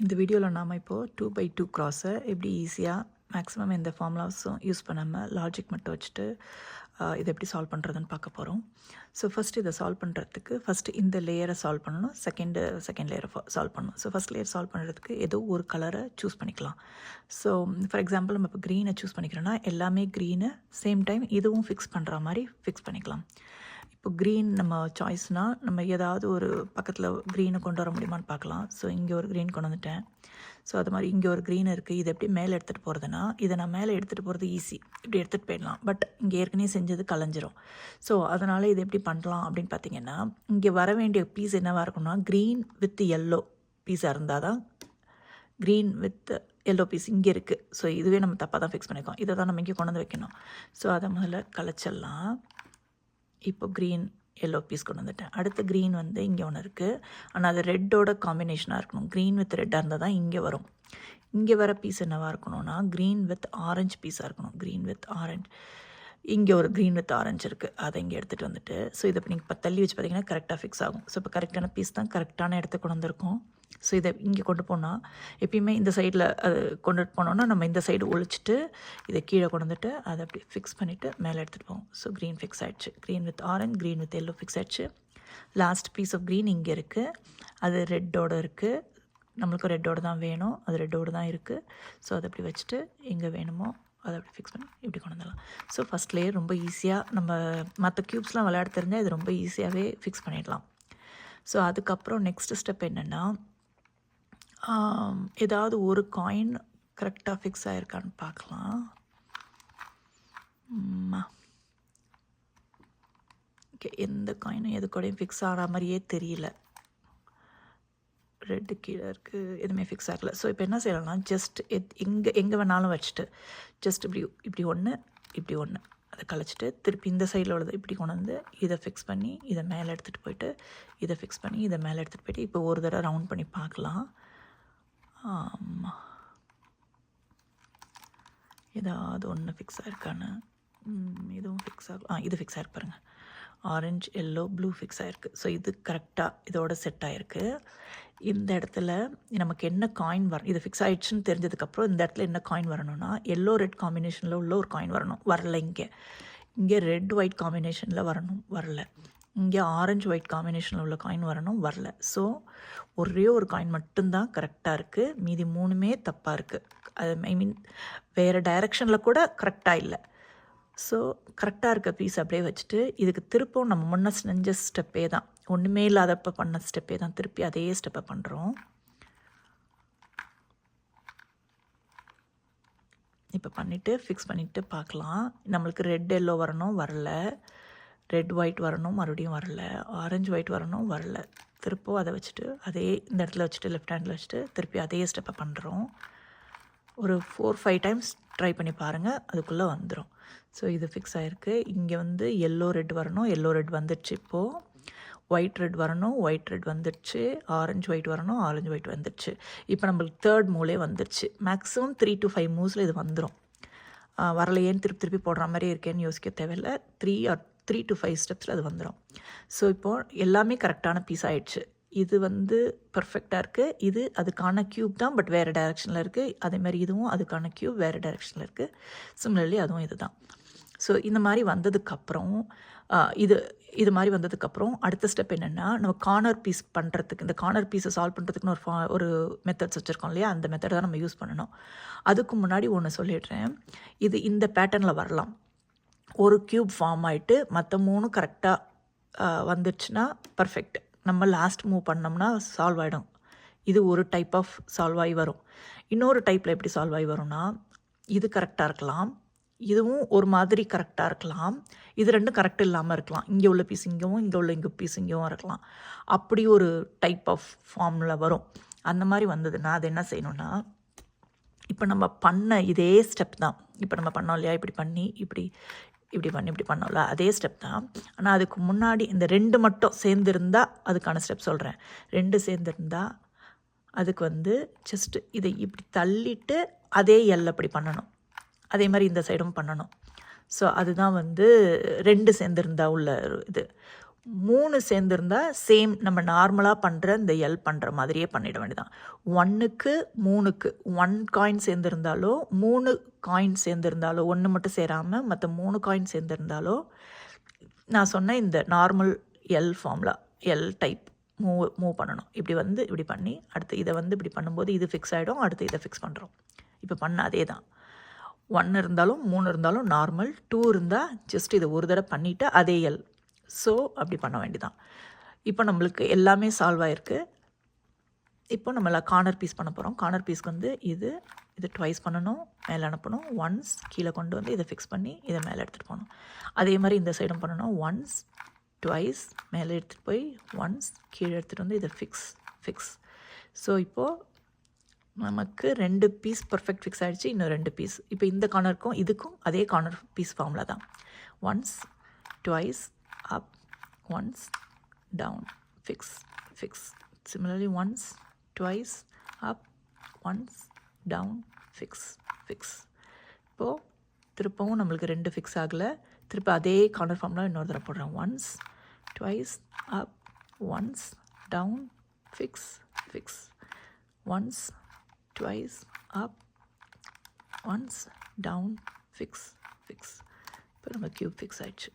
இந்த வீடியோவில் நாம் இப்போது 2x2 க்ராஸை எப்படி ஈஸியாக மேக்ஸிமம் எந்த ஃபார்முலாஸும் யூஸ் பண்ணாமல் லாஜிக் மட்டும் வச்சுட்டு இதை எப்படி சால்வ் பண்ணுறதுன்னு பார்க்க போகிறோம். ஸோ ஃபஸ்ட்டு இதை சால்வ் பண்ணுறதுக்கு ஃபஸ்ட்டு இந்த லேயரை சால்வ் பண்ணணும், செகண்ட் லேயரை சால்வ் பண்ணணும். ஸோ ஃபஸ்ட் லேயர் சால்வ் பண்ணுறதுக்கு ஏதோ ஒரு கலரை சூஸ் பண்ணிக்கலாம். ஸோ ஃபார் எக்ஸாம்பிள் நம்ம இப்போ க்ரீனை சூஸ் பண்ணிக்கிறோன்னா எல்லாமே க்ரீனு, சேம் டைம் இதுவும் ஃபிக்ஸ் பண்ணுற மாதிரி ஃபிக்ஸ் பண்ணிக்கலாம். இப்போ க்ரீன் நம்ம சாய்ஸ்னால் நம்ம ஏதாவது ஒரு பக்கத்தில் க்ரீனை கொண்டு வர முடியுமான்னு பார்க்கலாம். ஸோ இங்கே ஒரு க்ரீன் கொண்டு வந்துட்டேன். ஸோ அது மாதிரி இங்கே ஒரு க்ரீன் இருக்குது. இதை எப்படி மேலே எடுத்துகிட்டு போகிறதுனா, இதை நான் மேலே எடுத்துகிட்டு போகிறது ஈஸி, இப்படி எடுத்துகிட்டு போயிடலாம். பட் இங்கே ஏற்கனவே செஞ்சது கலைஞ்சிரும். ஸோ அதனால் இது எப்படி பண்ணலாம் அப்படின்னு பார்த்தீங்கன்னா, இங்கே வர வேண்டிய பீஸ் என்னவாக இருக்கும்னா க்ரீன் வித் எல்லோ பீஸாக இருந்தால் தான் க்ரீன் வித் எல்லோ பீஸ் இங்கே இருக்குது. ஸோ இதுவே நம்ம தப்பாக தான் ஃபிக்ஸ் பண்ணியிருக்கோம். இதை தான் நம்ம இங்கே கொண்டு வந்து வைக்கணும். ஸோ அதை முதல்ல கலைச்சிடலாம். இப்போ க்ரீன் எல்லோ பீஸ் கொண்டு வந்துட்டேன். அடுத்த க்ரீன் வந்து இங்கே ஒன்று இருக்குது, ஆனால் அது ரெட்டோட காம்பினேஷனாக இருக்கணும். க்ரீன் வித் ரெட்டாக இருந்தால் தான் இங்கே வரும். இங்கே வர பீஸ் என்னவாக இருக்கணும்னா க்ரீன் வித் ஆரஞ்சு பீஸாக இருக்கணும். Green with orange. இங்கே ஒரு க்ரீன் வித் ஆரஞ்சு இருக்குது, அதை இங்கே எடுத்துகிட்டு வந்துட்டு ஸோ இதை இப்போ நீங்கள் இப்போ தள்ளி வச்சு பார்த்தீங்கன்னா கரெக்டாக ஃபிக்ஸ் ஆகும். ஸோ இப்போ கரெக்டான பீஸ் தான் கரெக்டான இடத்த கொண்டு வந்திருக்கோம். ஸோ இதை இங்கே கொண்டு போனால் எப்பயுமே இந்த சைடில் அது கொண்டுட்டு போனோன்னா நம்ம இந்த சைடு ஒழிச்சிட்டு இதை கீழே கொண்டு வந்துட்டு அதை அப்படி ஃபிக்ஸ் பண்ணிவிட்டு மேலே எடுத்துகிட்டு போவோம். ஸோ க்ரீன் ஃபிக்ஸ் ஆகிடுச்சு. Green with orange, green with yellow fix ஆகிடுச்சு. லாஸ்ட் பீஸ் ஆஃப் க்ரீன் இங்கே இருக்குது, அது ரெட்டோடு இருக்குது. நம்மளுக்கு ரெட்டோடு தான் வேணும், அது ரெட்டோடு தான் இருக்குது. ஸோ அதை அப்படி வச்சுட்டு எங்கே வேணுமோ அதை அப்படி ஃபிக்ஸ் பண்ணி இப்படி கொண்டு வந்துடலாம். ஸோ ஃபஸ்ட் லேயர் ரொம்ப ஈஸியாக நம்ம மற்ற க்யூப்ஸ்லாம் விளையாட தெரிஞ்சால் இது ரொம்ப ஈஸியாகவே ஃபிக்ஸ் பண்ணிடலாம். ஸோ அதுக்கப்புறம் நெக்ஸ்ட் ஸ்டெப் என்னென்னா, ஏதாவது ஒரு காயின் கரெக்டாக ஃபிக்ஸ் ஆகிருக்கான்னு பார்க்கலாம். ஓகே, எந்த காயினும் எது கூடயும் ஃபிக்ஸ் ஆகிற மாதிரியே தெரியல. ரெட்டு கீழே இருக்குது, எதுவுமே ஃபிக்ஸ் ஆகலை. ஸோ இப்போ என்ன செய்யலாம்னா ஜஸ்ட் எங்கே வேணாலும் வச்சுட்டு ஜஸ்ட் இப்படி ஒன்று இப்படி ஒன்று அதை கழிச்சிட்டு திருப்பி இந்த சைடில் உள்ளதை இப்படி கொண்டு வந்து இதை ஃபிக்ஸ் பண்ணி இதை மேலே எடுத்துகிட்டு போயிட்டு இதை ஃபிக்ஸ் பண்ணி இதை மேலே எடுத்துகிட்டு போயிட்டு இப்போ ஒரு தடவை ரவுண்ட் பண்ணி பார்க்கலாம். ஏதாவது ஒன்று ஃபிக்ஸ் ஆகிருக்கான்னு. இதுவும் ஃபிக்ஸ் ஆகும். இது ஃபிக்ஸ் ஆகிருக்கு பாருங்கள், ஆரஞ்சு எல்லோ ப்ளூ ஃபிக்ஸ் ஆகிருக்கு. ஸோ இது கரெக்டாக இதோட செட் ஆகிருக்கு. இந்த இடத்துல நமக்கு என்ன காயின் வரும், இது ஃபிக்ஸ் ஆகிடுச்சுன்னு தெரிஞ்சதுக்கப்புறம் இந்த இடத்துல என்ன காயின் வரணும்னா எல்லோ ரெட் காம்பினேஷனில் உள்ள ஒரு காயின் வரணும். வரல. இங்கே ரெட் ஒயிட் காம்பினேஷனில் வரணும், வரல. இங்கே ஆரஞ்சு ஒயிட் காம்பினேஷனில் உள்ள காயின் வரணும், வரல. ஸோ ஒரே ஒரு காயின் மட்டும்தான் கரெக்டாக இருக்குது, மீதி மூணுமே தப்பாக இருக்குது. அது வேறு டைரெக்ஷனில் கூட கரெக்டாக இல்லை. ஸோ கரெக்டாக இருக்க பீஸ் அப்படியே வச்சுட்டு இதுக்கு திருப்பவும் நம்ம முன்ன செஞ்ச ஸ்டெப்பே தான், ஒன்றுமே இல்லாதப்போ பண்ண ஸ்டெப்பே தான், திருப்பி அதே ஸ்டெப்பை பண்ணுறோம். இப்போ பண்ணிவிட்டு ஃபிக்ஸ் பண்ணிவிட்டு பார்க்கலாம். நம்மளுக்கு ரெட் எல்லோ வரணும், வரல. ரெட் ஒயிட் வரணும், மறுபடியும் வரல. ஆரஞ்சு ஒயிட் வரணும், வரல. திருப்பவும் அதை வச்சுட்டு அதே இந்த இடத்துல வச்சுட்டு லெஃப்ட் ஹேண்டில் வச்சுட்டு திருப்பி அதே ஸ்டெப்பை பண்ணுறோம். ஒரு 4-5 டைம்ஸ் ட்ரை பண்ணி பாருங்கள், அதுக்குள்ளே வந்துடும். ஸோ இது ஃபிக்ஸ் ஆகிருக்கு. இங்கே வந்து எல்லோ ரெட் வரணும், எல்லோ ரெட் வந்துடுச்சு. இப்போது ஒயிட் ரெட் வரணும், ஒயிட் ரெட் வந்துடுச்சு. ஆரஞ்சு ஒயிட் வரணும், ஆரஞ்சு ஒயிட் வந்துடுச்சு. இப்போ நம்மளுக்கு தேர்ட் மூலே வந்துடுச்சு. மேக்ஸிமம் 3 to 5 மூவ்ஸில் இது வந்துடும். வரலையேன்னு திருப்பி போடுற மாதிரி இருக்கேன்னு யோசிக்க தேவையில்லை. 3 to 5 ஸ்டெப்ஸில் அது வந்துடும். ஸோ இப்போது எல்லாமே கரெக்டான பீஸ் ஆகிடுச்சு. இது வந்து பர்ஃபெக்டாக இருக்குது. இது அதுக்கான க்யூப் தான், பட் வேறு டைரெக்ஷனில் இருக்குது. அதேமாதிரி இதுவும் அதுக்கான க்யூப் வேறு டைரெக்ஷனில் இருக்குது. சிமிலர்லி அதுவும் இது தான். ஸோ இந்த மாதிரி வந்ததுக்கப்புறம் இது மாதிரி வந்ததுக்கப்புறம் அடுத்த ஸ்டெப் என்னென்னா, நம்ம கார்னர் பீஸ் பண்ணுறதுக்கு, இந்த கார்னர் பீஸை சால்வ் பண்ணுறதுக்குன்னு ஒரு மெத்தட்ஸ் வச்சுருக்கோம் இல்லையா, அந்த மெத்தட் தான் நம்ம யூஸ் பண்ணணும். அதுக்கு முன்னாடி ஒன்று சொல்லிடுறேன். இது இந்த பேட்டர்னில் வரலாம். ஒரு க்யூப் ஃபார்ம் ஆகிட்டு மற்ற 3 கரெக்டாக வந்துடுச்சுன்னா பர்ஃபெக்ட். நம்ம லாஸ்ட் மூவ் பண்ணோம்னா சால்வ் ஆகிடும். இது ஒரு டைப் ஆஃப் சால்வ் ஆகி வரும். இன்னொரு டைப்பில் எப்படி சால்வ் ஆகி வரும்னா, இது கரெக்டாக இருக்கலாம், இதுவும் ஒரு மாதிரி கரெக்டாக இருக்கலாம், இது ரெண்டும் கரெக்ட் இல்லாமல் இருக்கலாம். இங்கே உள்ள பீஸ் இங்கேவும், இங்கே பீஸ் இங்கேவும் இருக்கலாம். அப்படி ஒரு டைப் ஆஃப் ஃபார்மில் வரும். அந்த மாதிரி வந்ததுன்னா அது என்ன செய்யணும்னா, இப்போ நம்ம பண்ண இதே ஸ்டெப் தான். இப்போ நம்ம பண்ணோம் இல்லையா, இப்படி பண்ணி இப்படி பண்ணோம்ல, அதே ஸ்டெப் தான். ஆனால் அதுக்கு முன்னாடி இந்த 2 மட்டும் சேர்ந்துருந்தால் அதுக்கான ஸ்டெப் சொல்கிறேன். 2 சேர்ந்துருந்தால் அதுக்கு வந்து ஜஸ்ட்டு இதை இப்படி தள்ளிட்டு அதே அப்படி பண்ணணும். அதே மாதிரி இந்த சைடும் பண்ணணும். ஸோ அதுதான் வந்து 2 சேர்ந்துருந்தா உள்ள இது. 3 சேர்ந்துருந்தா சேம் நம்ம நார்மலாக பண்ணுற இந்த எல் பண்ணுற மாதிரியே பண்ணிட வேண்டியதான். 1க்கு 3க்கு 1 காயின் சேர்ந்துருந்தாலோ 3 காயின் சேர்ந்துருந்தாலோ 1 மட்டும் சேராமல் மற்ற 3 காயின் சேர்ந்துருந்தாலோ நான் சொன்ன இந்த normal L formula L type move பண்ணணும். இப்படி வந்து இப்படி பண்ணி அடுத்து இதை வந்து இப்படி பண்ணும்போது இது ஃபிக்ஸ் ஆகிடும். அடுத்து இதை ஃபிக்ஸ் பண்ணுறோம். இப்போ பண்ண அதே தான். 1 இருந்தாலும் 3 இருந்தாலும் நார்மல், 2 இருந்தால் ஜஸ்ட் இதை ஒரு தடவை பண்ணிவிட்டு அதே எல். ஸோ அப்படி பண்ண வேண்டியதான். இப்போ நம்மளுக்கு எல்லாமே சால்வ் ஆகிருக்கு. இப்போ நம்மள கார்னர் பீஸ் பண்ண போகிறோம். கார்னர் பீஸ்க்கு வந்து இது ட்வைஸ் பண்ணணும், மேலே அனுப்பணும். ஒன்ஸ் கீழே கொண்டு வந்து இதை ஃபிக்ஸ் பண்ணி இதை மேலே எடுத்துகிட்டு போகணும். அதே மாதிரி இந்த சைடும் பண்ணணும். ஒன்ஸ் ட்வைஸ் மேலே எடுத்துகிட்டு போய் ஒன்ஸ் கீழே எடுத்துகிட்டு வந்து இதை ஃபிக்ஸ். ஸோ இப்போது நமக்கு 2 பீஸ் பர்ஃபெக்ட் ஃபிக்ஸ் ஆகிடுச்சு. இன்னும் 2 பீஸ். இப்போ இந்த கார்னருக்கும் இதுக்கும் அதே கார்னர் பீஸ் ஃபார்முலா தான். Once twice up, once down, fix. Similarly once, twice, up, once, down, fix. இப்போது திருப்பவும் நம்மளுக்கு 2 ஃபிக்ஸ் ஆகலை. திருப்ப அதே கார்னர் ஃபார்ம்லாம் இன்னொரு தடவை போடுறோம். Once twice up, once down, fix. Once twice up, once down, fix. இப்போ நம்ம க்யூப் ஃபிக்ஸ் ஆயிடுச்சு.